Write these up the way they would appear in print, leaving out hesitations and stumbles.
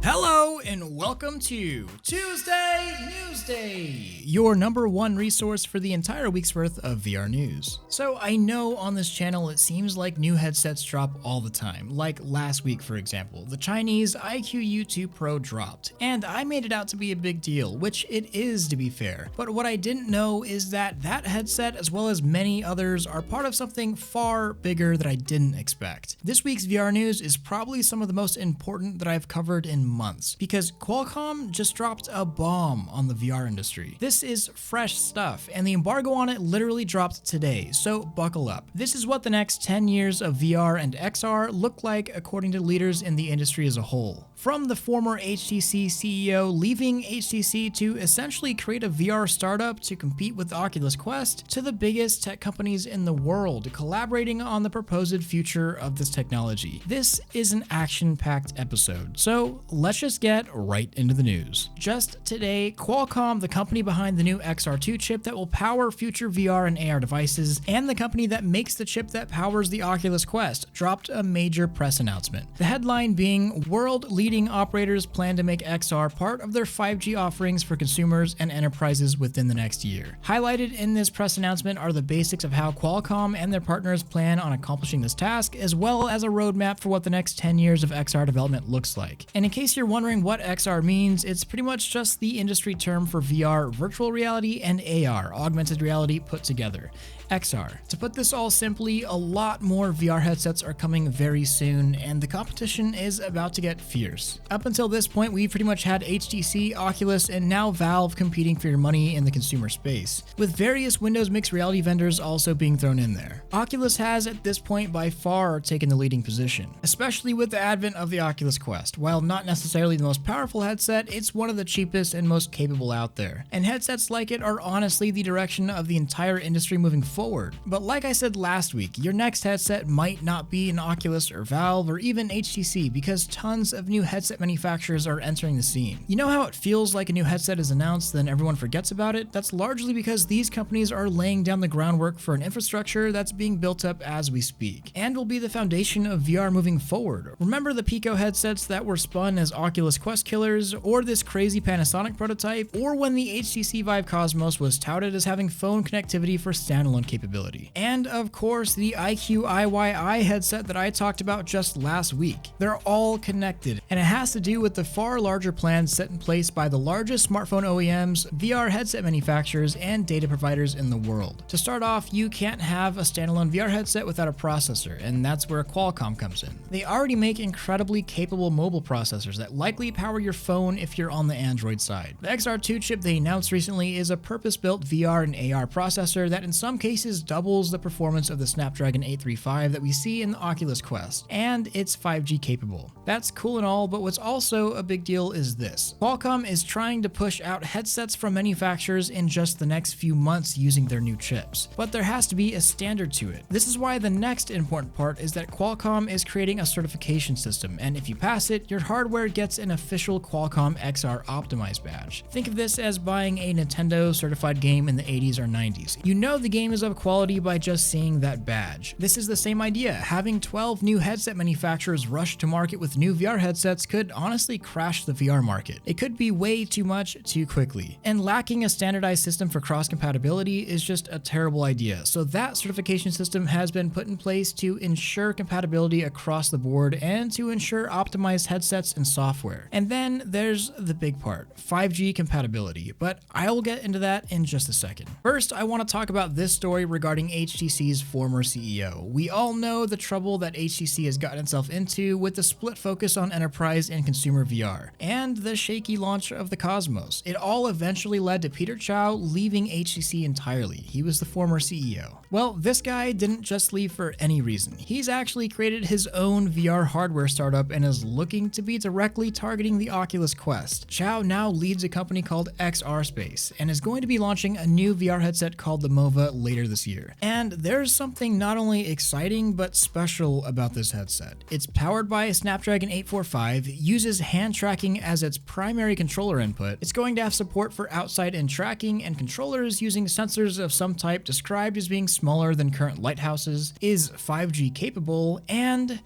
Hello and welcome to Tuesday NEWSDAY, your number one resource for the entire week's worth of VR news. So I know on this channel it seems like new headsets drop all the time, like last week for example, the Chinese iQOO2 Pro dropped, and I made it out to be a big deal, which it is to be fair, but what I didn't know is that that headset as well as many others are part of something far bigger that I didn't expect. This week's VR news is probably some of the most important that I've covered in months, because Qualcomm just dropped a bomb on the VR industry. This is fresh stuff, and the embargo on it literally dropped today, so buckle up. This is what the next 10 years of VR and XR look like according to leaders in the industry as a whole. From the former HTC CEO leaving HTC to essentially create a VR startup to compete with Oculus Quest, to the biggest tech companies in the world collaborating on the proposed future of this technology. This is an action-packed episode, so let's just get right into the news. Just today, Qualcomm, the company behind the new XR2 chip that will power future VR and AR devices, and the company that makes the chip that powers the Oculus Quest, dropped a major press announcement. The headline being, world-leading operators plan to make XR part of their 5G offerings for consumers and enterprises within the next year. Highlighted in this press announcement are the basics of how Qualcomm and their partners plan on accomplishing this task, as well as a roadmap for what the next 10 years of XR development looks like. And in case you're wondering what XR means, it's pretty much just the industry term for VR, virtual reality, and AR, augmented reality put together. XR. To put this all simply, a lot more VR headsets are coming very soon, and the competition is about to get fierce. Up until this point, we've pretty much had HTC, Oculus, and now Valve competing for your money in the consumer space, with various Windows mixed reality vendors also being thrown in there. Oculus has, at this point, by far taken the leading position, especially with the advent of the Oculus Quest. While not necessarily the most powerful headset, it's one of the cheapest and most capable out there, and headsets like it are honestly the direction of the entire industry moving forward. But like I said last week, your next headset might not be an Oculus or Valve or even HTC, because tons of new headset manufacturers are entering the scene. You know how it feels like a new headset is announced, then everyone forgets about it? That's largely because these companies are laying down the groundwork for an infrastructure that's being built up as we speak, and will be the foundation of VR moving forward. Remember the Pico headsets that were spun as Oculus Quest killers, or this crazy Panasonic prototype, or when the HTC Vive Cosmos was touted as having phone connectivity for standalone capability. And of course, the IQ-IYI headset that I talked about just last week. They're all connected, and it has to do with the far larger plans set in place by the largest smartphone OEMs, VR headset manufacturers, and data providers in the world. To start off, you can't have a standalone VR headset without a processor, and that's where Qualcomm comes in. They already make incredibly capable mobile processors that likely power your phone if you're on the Android side. The XR2 chip they announced recently is a purpose-built VR and AR processor that in some cases doubles the performance of the Snapdragon 835 that we see in the Oculus Quest, and it's 5G capable. That's cool and all, but what's also a big deal is this. Qualcomm is trying to push out headsets from manufacturers in just the next few months using their new chips, but there has to be a standard to it. This is why the next important part is that Qualcomm is creating a certification system, and if you pass it, your hardware gets an official Qualcomm XR optimized badge. Think of this as buying a Nintendo certified game in the 80s or 90s. You know the game is of quality by just seeing that badge. This is the same idea. Having 12 new headset manufacturers rush to market with new VR headsets could honestly crash the VR market. It could be way too much too quickly. And lacking a standardized system for cross-compatibility is just a terrible idea. So that certification system has been put in place to ensure compatibility across the board and to ensure optimized headsets and software. And then there's the big part, 5G compatibility, but I'll get into that in just a second. First, I want to talk about this story regarding HTC's former CEO. We all know the trouble that HTC has gotten itself into with the split focus on enterprise and consumer VR, and the shaky launch of the Cosmos. It all eventually led to Peter Chow leaving HTC entirely. He was the former CEO. Well, this guy didn't just leave for any reason. He's actually created his own VR hardware startup and is looking to be directly targeting the Oculus Quest. Chow now leads a company called called XRSpace and is going to be launching a new VR headset called the Mova later this year. And there's something not only exciting but special about this headset. It's powered by a Snapdragon 845, uses hand tracking as its primary controller input. It's going to have support for outside-in tracking and controllers using sensors of some type described as being smaller than current lighthouses, is 5G capable, and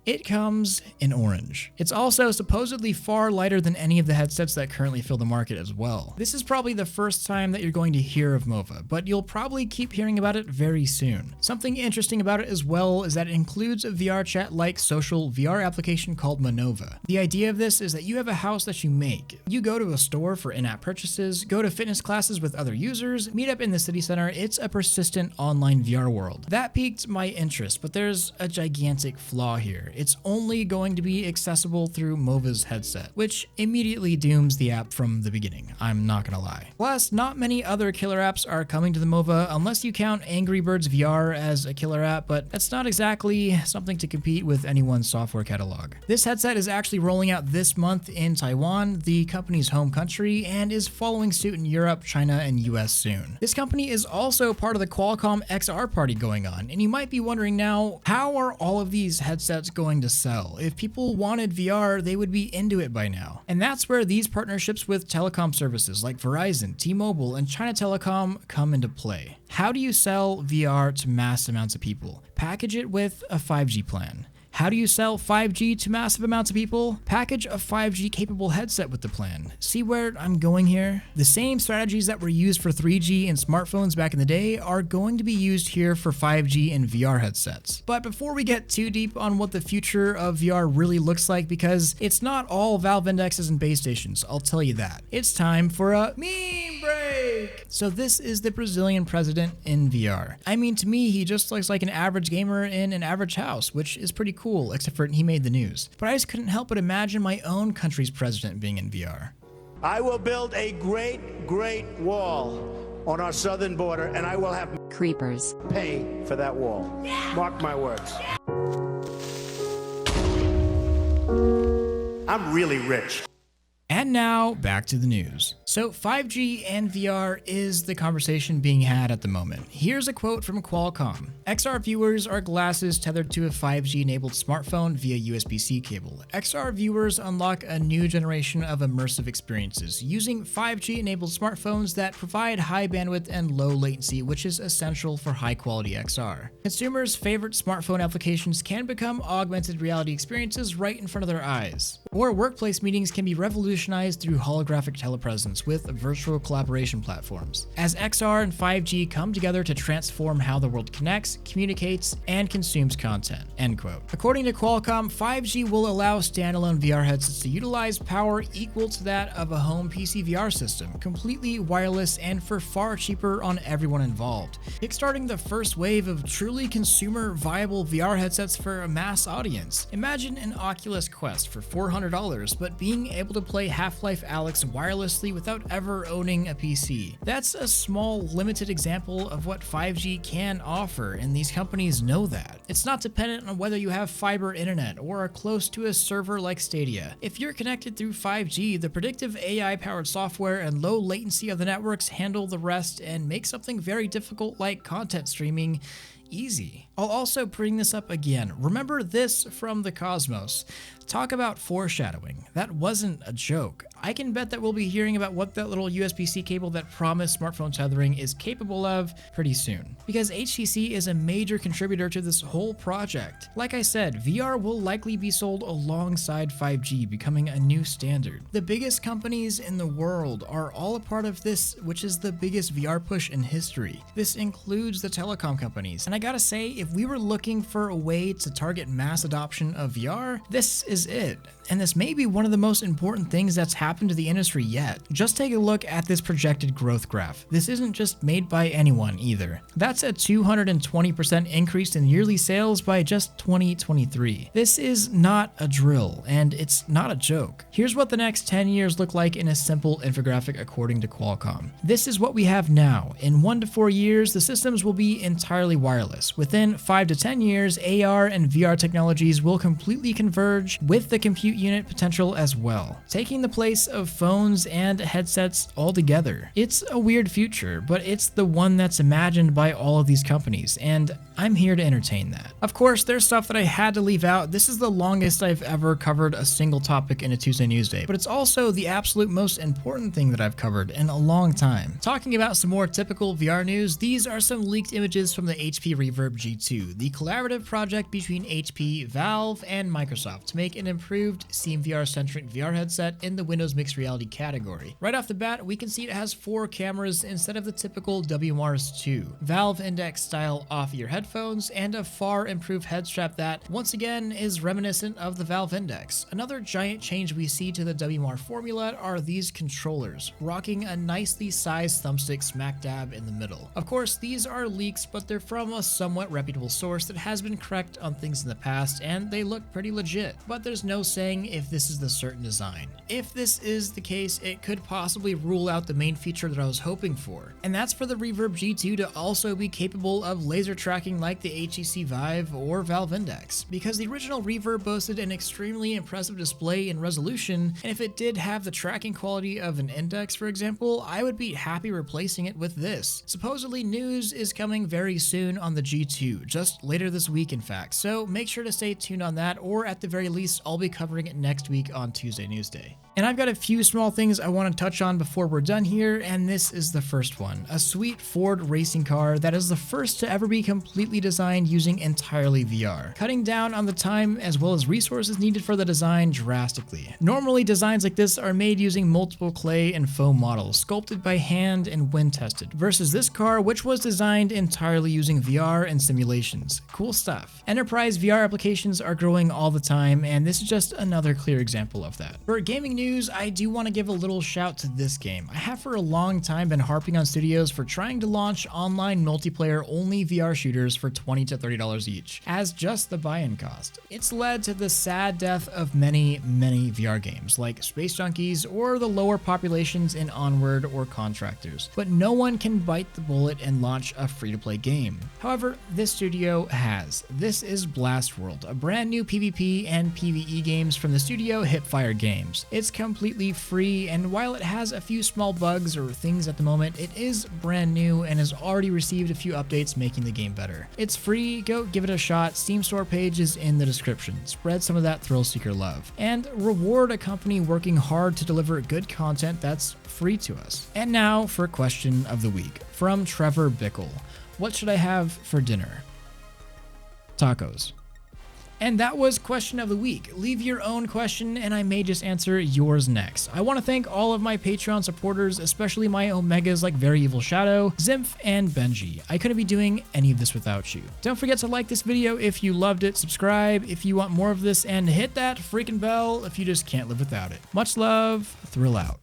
it comes in orange. It's also supposedly far lighter than any of the headsets that currently fill the market as well. This is probably the first time that you're going to hear of Mova, but you'll probably keep hearing about it very soon. Something interesting about it as well is that it includes a VR chat-like social VR application called Manova. The idea of this is that you have a house that you make. You go to a store for in-app purchases, go to fitness classes with other users, meet up in the city center. It's a persistent online VR world. That piqued my interest, but there's a gigantic flaw here. It's only going to be accessible through Mova's headset, which immediately dooms the app from the beginning, I'm not gonna lie. Plus, not many other killer apps are coming to the Mova unless you count Angry Birds VR as a killer app, but that's not exactly something to compete with anyone's software catalog. This headset is actually rolling out this month in Taiwan, the company's home country, and is following suit in Europe, China, and US soon. This company is also part of the Qualcomm XR party going on, and you might be wondering now, how are all of these headsets going to sell? If people wanted VR, they would be into it by now. And that's where these partnerships with telecom services like Verizon, T-Mobile, and China Telecom come into play. How do you sell VR to mass amounts of people? Package it with a 5G plan. How do you sell 5G to massive amounts of people? Package a 5G capable headset with the plan. See where I'm going here? The same strategies that were used for 3G in smartphones back in the day are going to be used here for 5G in VR headsets. But before we get too deep on what the future of VR really looks like, because it's not all Valve indexes and base stations, I'll tell you that. It's time for a meme break! So this is the Brazilian president in VR. I mean, to me, he just looks like an average gamer in an average house, which is pretty cool, except for he made the news. But I just couldn't help but imagine my own country's president being in VR. I will build a great wall on our southern border, and I will have creepers pay for that wall. Mark my words. I'm really rich. And now, back to the news. So 5G and VR is the conversation being had at the moment. Here's a quote from Qualcomm. XR viewers are glasses tethered to a 5G-enabled smartphone via USB-C cable. XR viewers unlock a new generation of immersive experiences using 5G-enabled smartphones that provide high bandwidth and low latency, which is essential for high-quality XR. Consumers' favorite smartphone applications can become augmented reality experiences right in front of their eyes. Or workplace meetings can be revolutionized through holographic telepresence with virtual collaboration platforms, as XR and 5G come together to transform how the world connects, communicates, and consumes content, end quote. According to Qualcomm, 5G will allow standalone VR headsets to utilize power equal to that of a home PC VR system, completely wireless and for far cheaper on everyone involved, kickstarting the first wave of truly consumer viable VR headsets for a mass audience. Imagine an Oculus Quest for $400, but being able to play Half-Life Alyx wirelessly without ever owning a PC. That's a small, limited example of what 5G can offer, and these companies know that. It's not dependent on whether you have fiber internet or are close to a server like Stadia. If you're connected through 5G, the predictive AI-powered software and low latency of the networks handle the rest and make something very difficult like content streaming easy. I'll also bring this up again. Remember this from the Cosmos. Talk about foreshadowing. That wasn't a joke. I can bet that we'll be hearing about what that little USB-C cable that promised smartphone tethering is capable of pretty soon, because HTC is a major contributor to this whole project. Like I said, VR will likely be sold alongside 5G, becoming a new standard. The biggest companies in the world are all a part of this, which is the biggest VR push in history. This includes the telecom companies, and I gotta say, if we were looking for a way to target mass adoption of VR, this is it. And this may be one of the most important things that's happened to the industry yet. Just take a look at this projected growth graph. This isn't just made by anyone either. That's a 220% increase in yearly sales by just 2023. This is not a drill, and it's not a joke. Here's what the next 10 years look like in a simple infographic according to Qualcomm. This is what we have now. In 1 to 4 years, the systems will be entirely wireless. Within 5 to 10 years, AR and VR technologies will completely converge with the compute unit potential as well, taking the place space of phones and headsets all together. It's a weird future, but it's the one that's imagined by all of these companies, and I'm here to entertain that. Of course, there's stuff that I had to leave out. This is the longest I've ever covered a single topic in a Tuesday Newsday, but it's also the absolute most important thing that I've covered in a long time. Talking about some more typical VR news, these are some leaked images from the HP Reverb G2, the collaborative project between HP, Valve, and Microsoft to make an improved SteamVR-centric VR headset in the Windows Mixed Reality category. Right off the bat, we can see it has 4 cameras instead of the typical WMR's 2, Valve Index style off-ear headphones, and a far improved head strap that, once again, is reminiscent of the Valve Index. Another giant change we see to the WMR formula are these controllers, rocking a nicely sized thumbstick smack dab in the middle. Of course, these are leaks, but they're from a somewhat reputable source that has been correct on things in the past, and they look pretty legit, but there's no saying if this is the certain design. If this is the case, it could possibly rule out the main feature that I was hoping for, and that's for the Reverb G2 to also be capable of laser tracking like the HTC Vive or Valve Index, because the original Reverb boasted an extremely impressive display and resolution, and if it did have the tracking quality of an Index, for example, I would be happy replacing it with this. Supposedly news is coming very soon on the G2, just later this week in fact, so make sure to stay tuned on that, or at the very least, I'll be covering it next week on Tuesday Newsday. And I've got a few small things I want to touch on before we're done here, and this is the first one. A sweet Ford racing car that is the first to ever be completely designed using entirely VR, cutting down on the time as well as resources needed for the design drastically. Normally, designs like this are made using multiple clay and foam models, sculpted by hand and wind tested, versus this car, which was designed entirely using VR and simulations. Cool stuff. Enterprise VR applications are growing all the time, and this is just another clear example of that. For gaming news, I do want to give a little shout to this game. I have for a long time been harping on studios for trying to launch online multiplayer only VR shooters for $20 to $30 each, as just the buy-in cost. It's led to the sad death of many VR games, like Space Junkies or the lower populations in Onward or Contractors, but no one can bite the bullet and launch a free-to-play game. However, this studio has. This is Blastworld, a brand new PvP and PvE games from the studio Hipfire Games. It's completely free, and while it has a few small bugs or things at the moment, it is brand new and has already received a few updates making the game better. It's free, go give it a shot. Steam store page is in the description. Spread some of that ThrillSeeker love, and reward a company working hard to deliver good content that's free to us. And now for question of the week from Trevor Bickle. What should I have for dinner? Tacos. And that was question of the week. Leave your own question and I may just answer yours next. I want to thank all of my Patreon supporters, especially my Omegas like Very Evil Shadow, Zimph, and Benji. I couldn't be doing any of this without you. Don't forget to like this video if you loved it, subscribe if you want more of this, and hit that freaking bell if you just can't live without it. Much love, Thrill out.